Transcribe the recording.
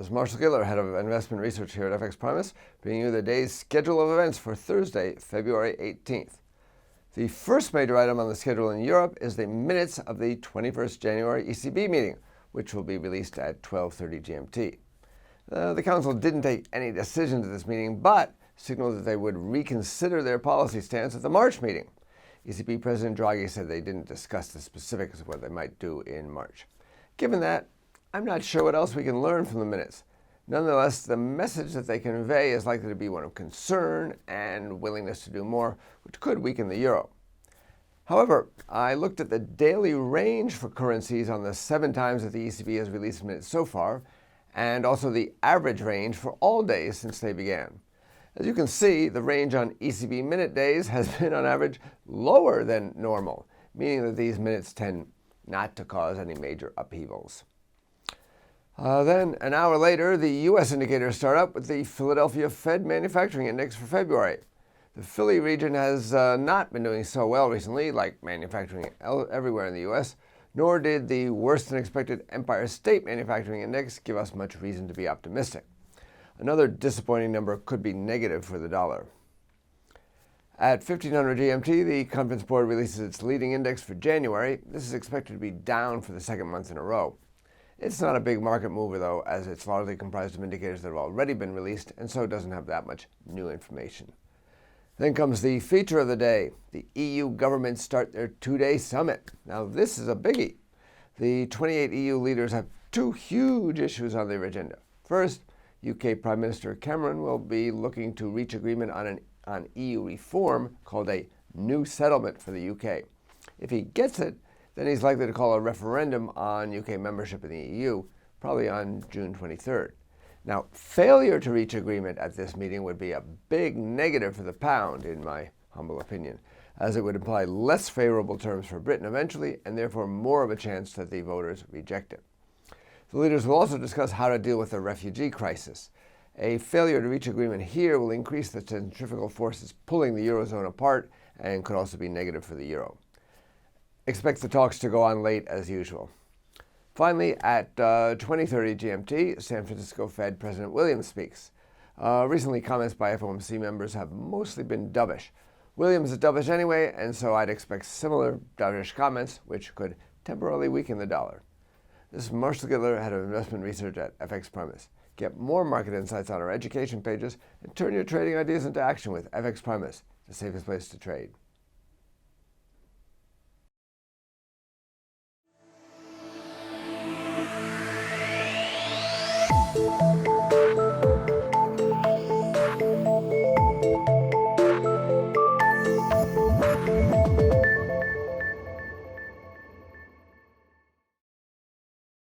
is Marshall Gittler, Head of Investment Research here at FXPRIMUS, bringing you the day's schedule of events for Thursday, February 18th. The first major item on the schedule in Europe is the minutes of the 21st January ECB meeting, which will be released at 12:30 GMT. The Council didn't take any decisions at this meeting, but signaled that they would reconsider their policy stance at the March meeting. ECB President Draghi said they didn't discuss the specifics of what they might do in March. Given that, I'm not sure what else we can learn from the minutes. Nonetheless, the message that they convey is likely to be one of concern and willingness to do more, which could weaken the euro. However, I looked at the daily range for currencies on the 7 times that the ECB has released minutes so far, and also the average range for all days since they began. As you can see, the range on ECB minute days has been on average lower than normal, meaning that these minutes tend not to cause any major upheavals. Then, an hour later, the U.S. indicators start up with the Philadelphia Fed Manufacturing Index for February. The Philly region has not been doing so well recently, like manufacturing everywhere in the U.S., nor did the worse-than-expected Empire State Manufacturing Index give us much reason to be optimistic. Another disappointing number could be negative for the dollar. At 1500 GMT, the Conference Board releases its leading index for January. This is expected to be down for the second month in a row. It's not a big market mover, though, as it's largely comprised of indicators that have already been released, and so it doesn't have that much new information. Then comes the feature of the day. The EU governments start their 2-day summit. Now, this is a biggie. The 28 EU leaders have 2 huge issues on their agenda. First, UK Prime Minister Cameron will be looking to reach agreement on EU reform called a new settlement for the UK. If he gets it, then he's likely to call a referendum on UK membership in the EU, probably on June 23rd. Now, failure to reach agreement at this meeting would be a big negative for the pound, in my humble opinion, as it would imply less favorable terms for Britain eventually, and therefore more of a chance that the voters reject it. The leaders will also discuss how to deal with the refugee crisis. A failure to reach agreement here will increase the centrifugal forces pulling the Eurozone apart and could also be negative for the euro. Expect the talks to go on late as usual. Finally, at 20:30 GMT, San Francisco Fed President Williams speaks. Recently, comments by FOMC members have mostly been dovish. Williams is dovish anyway, and so I'd expect similar dovish comments, which could temporarily weaken the dollar. This is Marshall Gittler, Head of Investment Research at FXPRIMUS. Get more market insights on our education pages and turn your trading ideas into action with FXPRIMUS, the safest place to trade.